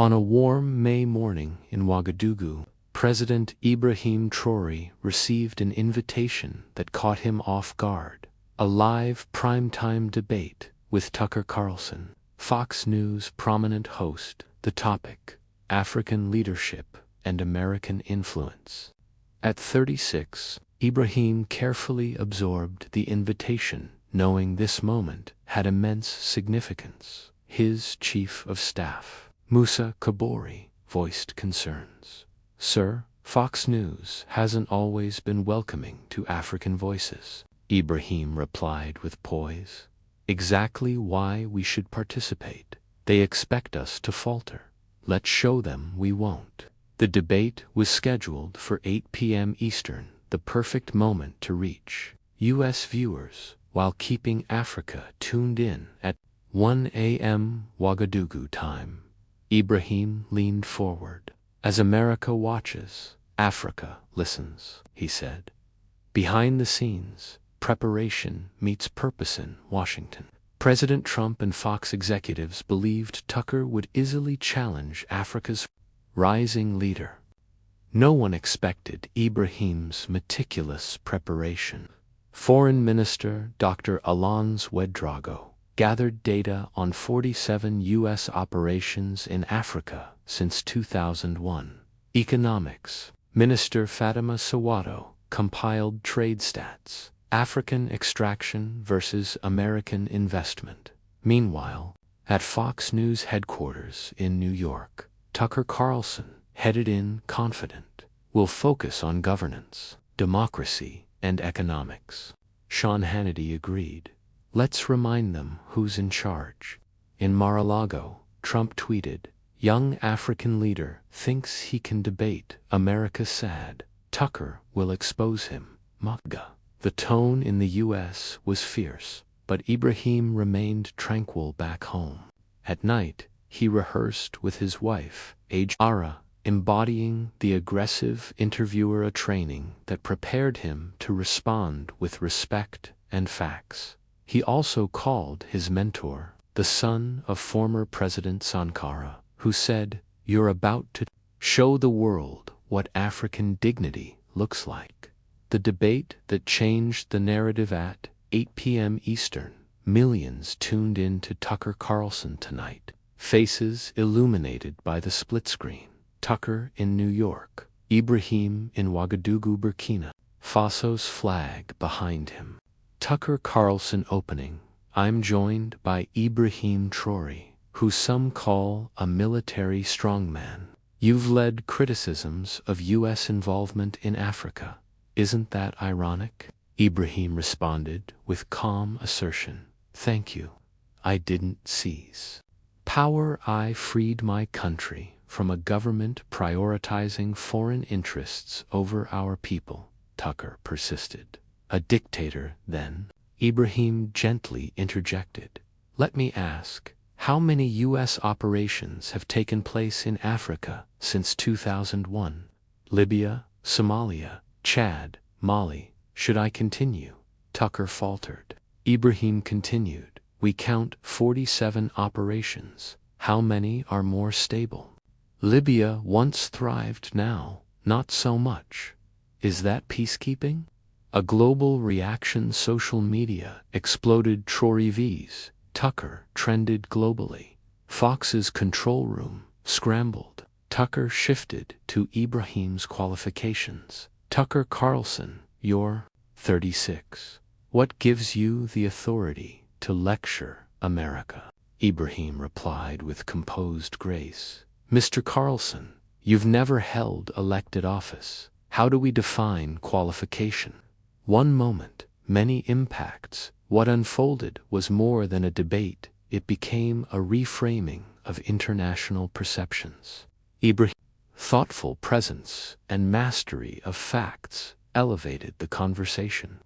On a warm May morning in Ouagadougou, President Ibrahim Traoré received an invitation that caught him off guard. A live primetime debate with Tucker Carlson, Fox News prominent host. The topic: African leadership and American influence. At 36, Ibrahim carefully absorbed the invitation, knowing this moment had immense significance. His chief of staff, Moussa Kabori, voiced concerns. "Sir, Fox News hasn't always been welcoming to African voices," Ibrahim replied with poise. "Exactly why we should participate. They expect us to falter. Let's show them we won't." The debate was scheduled for 8 p.m. Eastern, the perfect moment to reach U.S. viewers while keeping Africa tuned in at 1 a.m. Ouagadougou time. Ibrahim leaned forward. "As America watches, Africa listens," he said. Behind the scenes, preparation meets purpose in Washington. President Trump and Fox executives believed Tucker would easily challenge Africa's rising leader. No one expected Ibrahim's meticulous preparation. Foreign Minister Dr. Alonso Ouedraogo gathered data on 47 U.S. operations in Africa since 2001. Economics Minister Fatima Sawato compiled trade stats, African extraction versus American investment. Meanwhile, at Fox News headquarters in New York, Tucker Carlson, headed in confident, will focus on governance, democracy, and economics. Sean Hannity agreed. "Let's remind them who's in charge." In Mar-a-Lago, Trump tweeted, "Young African leader thinks he can debate America sad. Tucker will expose him. MAGA." The tone in the U.S. was fierce, but Ibrahim remained tranquil back home. At night, he rehearsed with his wife, Ara, embodying the aggressive interviewer training that prepared him to respond with respect and facts. He also called his mentor, the son of former President Sankara, who said, "You're about to show the world what African dignity looks like." The debate that changed the narrative at 8 p.m. Eastern. Millions tuned in to Tucker Carlson tonight. Faces illuminated by the split screen. Tucker in New York. Ibrahim in Ouagadougou, Burkina Faso's flag behind him. Tucker Carlson opening. I'm joined by Ibrahim Traoré, who some call a military strongman. You've led criticisms of U.S. involvement in Africa. Isn't that ironic? Ibrahim responded with calm assertion. Thank you. I didn't seize power. I freed my country from a government prioritizing foreign interests over our people, Tucker persisted. A dictator, then? Ibrahim gently interjected. Let me ask, how many U.S. operations have taken place in Africa since 2001? Libya, Somalia, Chad, Mali. Should I continue? Tucker faltered. Ibrahim continued. We count 47 operations. How many are more stable? Libya once thrived, now, not so much. Is that peacekeeping? A global reaction. Social media exploded. Traoré vs. Tucker trended globally. Fox's control room scrambled. Tucker shifted to Ibrahim's qualifications. Tucker Carlson, you're 36. What gives you the authority to lecture America? Ibrahim replied with composed grace. Mr. Carlson, you've never held elected office. How do we define qualification? One moment, many impacts. What unfolded was more than a debate. It became a reframing of international perceptions. Ibrahim's thoughtful presence and mastery of facts elevated the conversation,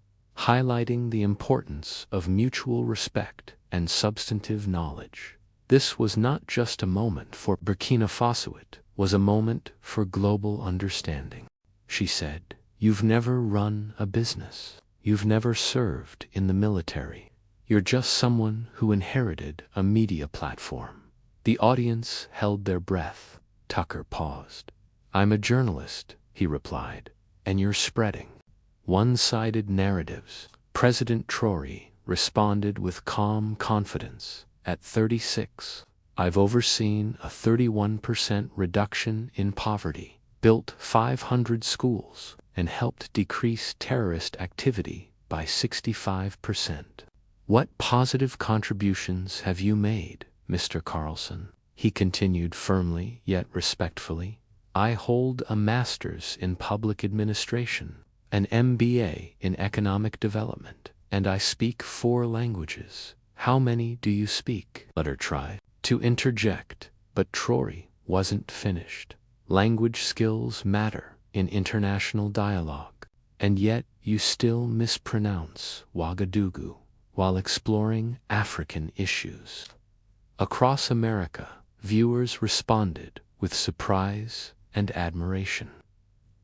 highlighting the importance of mutual respect and substantive knowledge. This was not just a moment for Burkina Faso, it was a moment for global understanding. She said, "You've never run a business. You've never served in the military. You're just someone who inherited a media platform. The audience held their breath. Tucker paused. "I'm a journalist," he replied, "and you're spreading one-sided narratives." President Traoré responded with calm confidence. "At 36, I've overseen a 31% reduction in poverty, built 500 schools, and helped decrease terrorist activity by 65%. What positive contributions have you made, Mr. Carlson?" He continued firmly yet respectfully. "I hold a master's in public administration, an MBA in economic development, and I speak 4 languages. How many do you speak?" Letter tried to interject, but Traoré wasn't finished. "Language skills matter in international dialogue, and yet you still mispronounce Ouagadougou while exploring African issues." Across America, viewers responded with surprise and admiration.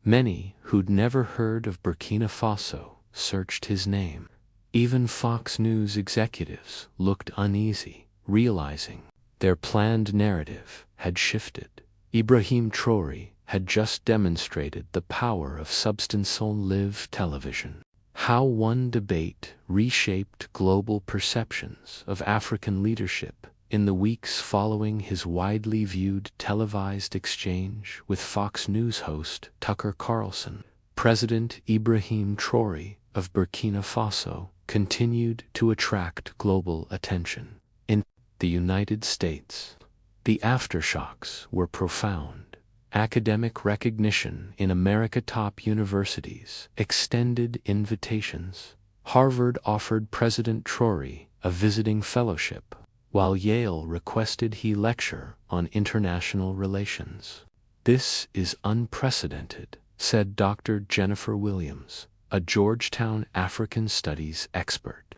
Many who'd never heard of Burkina Faso searched his name. Even Fox News executives looked uneasy, realizing their planned narrative had shifted. Ibrahim Traoré had just demonstrated the power of substance-on-live television. How one debate reshaped global perceptions of African leadership. In the weeks following his widely viewed televised exchange with Fox News host Tucker Carlson, President Ibrahim Traoré of Burkina Faso continued to attract global attention. In the United States, the aftershocks were profound. Academic recognition in America's top universities extended invitations. Harvard offered President Traoré a visiting fellowship, while Yale requested he lecture on international relations. "This is unprecedented," said Dr. Jennifer Williams, a Georgetown African Studies expert.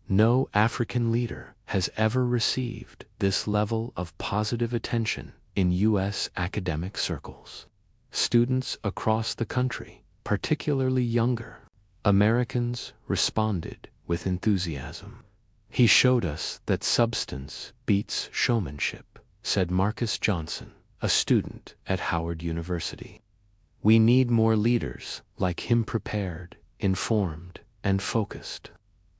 "No African leader has ever received this level of positive attention in U.S. academic circles." Students across the country, particularly younger Americans, responded with enthusiasm. "He showed us that substance beats showmanship," said Marcus Johnson, a student at Howard University. "We need more leaders like him, prepared, informed, and focused."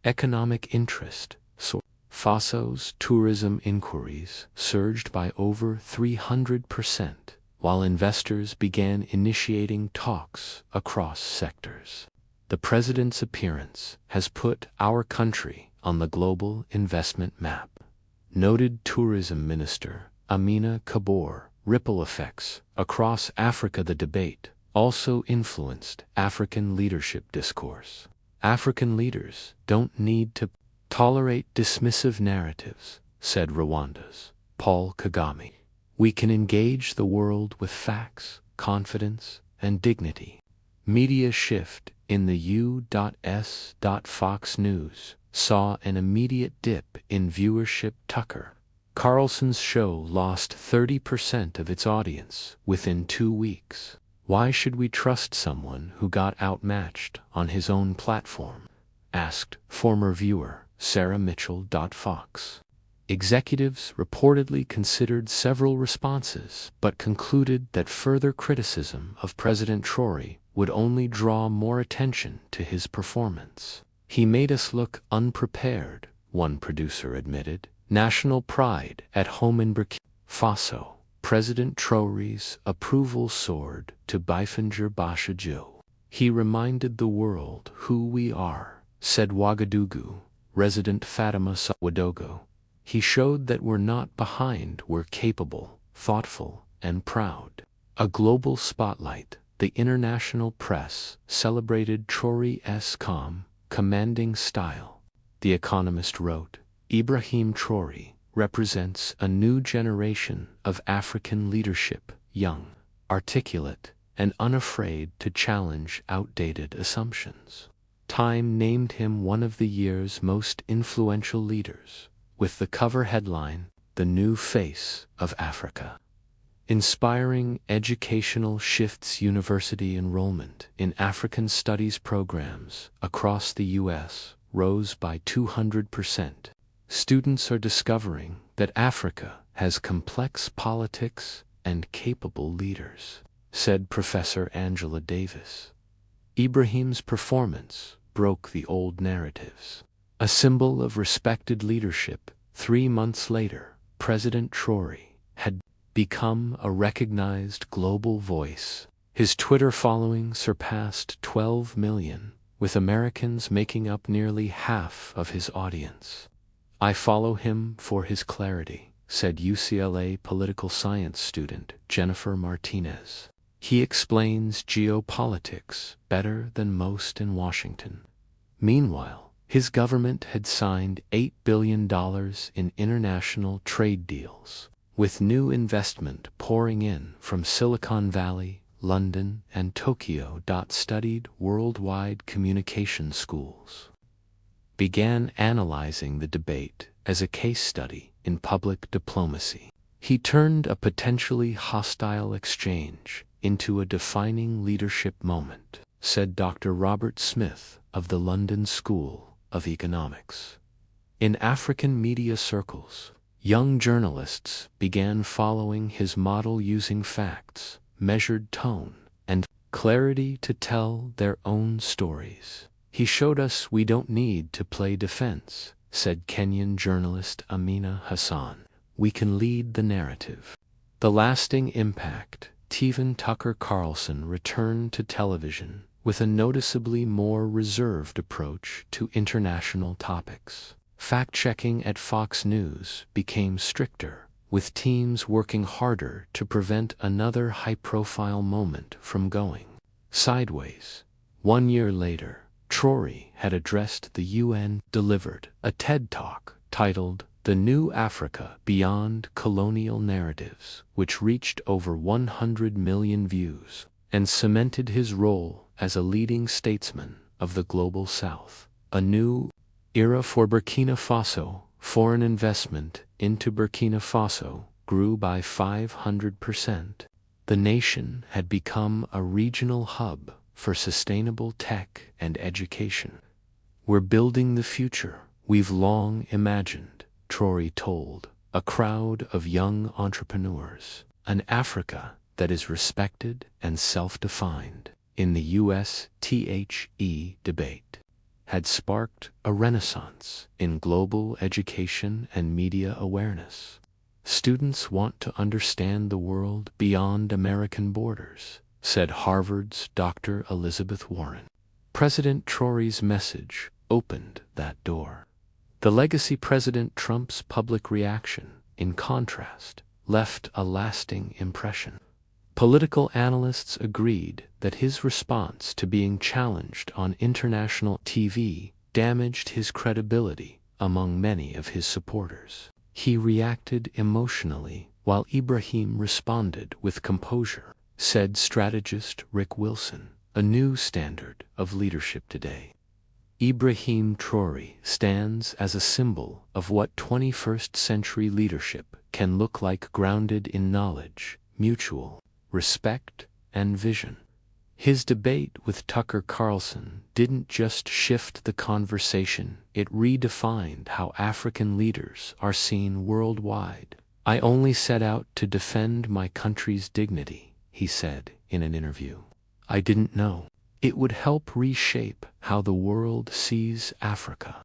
Economic interest soared. Faso's tourism inquiries surged by over 300%, while investors began initiating talks across sectors. The president's appearance has put our country on the global investment map. Noted tourism minister Amina Kabor. Ripple effects across Africa. The debate also influenced African leadership discourse. "African leaders don't need to tolerate dismissive narratives," said Rwanda's Paul Kagame. "We can engage the world with facts, confidence, and dignity." Media shift in the U.S. Fox News saw an immediate dip in viewership. Tucker Carlson's show lost 30% of its audience within 2 weeks. "Why should we trust someone who got outmatched on his own platform?" asked former viewer Sarah Mitchell. Fox executives reportedly considered several responses but concluded that further criticism of President Traoré would only draw more attention to his performance. "He made us look unprepared," one producer admitted. National pride at home in Burkina Faso. President Traoré's approval soared to Bifinger Bashadjo. "He reminded the world who we are," said Ouagadougou resident Fatima Sawadogo. "He showed that we're not behind, we're capable, thoughtful, and proud." A global spotlight. The international press celebrated Traoré's calm, commanding style. The Economist wrote, "Ibrahim Traoré represents a new generation of African leadership, young, articulate, and unafraid to challenge outdated assumptions." Time named him one of the year's most influential leaders, with the cover headline, "The New Face of Africa." Inspiring educational shifts. University enrollment in African studies programs across the U.S. rose by 200%. Students are discovering that Africa has complex politics and capable leaders, said Professor Angela Davis. Ibrahim's performance broke the old narratives. A symbol of respected leadership, 3 months later, President Traoré had become a recognized global voice. His Twitter following surpassed 12 million, with Americans making up nearly half of his audience. "I follow him for his clarity," said UCLA political science student Jennifer Martinez. "He explains geopolitics better than most in Washington." Meanwhile, his government had signed $8 billion in international trade deals, with new investment pouring in from Silicon Valley, London, and Tokyo. Studied worldwide communication schools began analyzing the debate as a case study in public diplomacy. He turned a potentially hostile exchange into a defining leadership moment, said Dr. Robert Smith of the London School of Economics. In African media circles, young journalists began following his model, using facts, measured tone, and clarity to tell their own stories. "He showed us we don't need to play defense," said Kenyan journalist Amina Hassan. "We can lead the narrative." The lasting impact. Tucker Carlson returned to television with a noticeably more reserved approach to international topics. Fact-checking at Fox News became stricter, with teams working harder to prevent another high-profile moment from going sideways. 1 year later, Traoré had addressed the UN, delivered a TED Talk titled "The New Africa Beyond Colonial Narratives," which reached over 100 million views, and cemented his role as a leading statesman of the global South. A new era for Burkina Faso. Foreign investment into Burkina Faso grew by 500%. The nation had become a regional hub for sustainable tech and education. "We're building the future we've long imagined," Traoré told a crowd of young entrepreneurs. "An Africa that is respected and self-defined." In the U.S., the debate had sparked a renaissance in global education and media awareness. "Students want to understand the world beyond American borders," said Harvard's Dr. Elizabeth Warren. President Traoré's message opened that door. The legacy. President Trump's public reaction, in contrast, left a lasting impression. Political analysts agreed that his response to being challenged on international TV damaged his credibility among many of his supporters. He reacted emotionally, while Ibrahim responded with composure, said strategist Rick Wilson, a new standard of leadership today. Ibrahim Traoré stands as a symbol of what 21st century leadership can look like, grounded in knowledge, mutual respect, and vision. His debate with Tucker Carlson didn't just shift the conversation, it redefined how African leaders are seen worldwide. "I only set out to defend my country's dignity," he said in an interview. "I didn't know it would help reshape how the world sees Africa."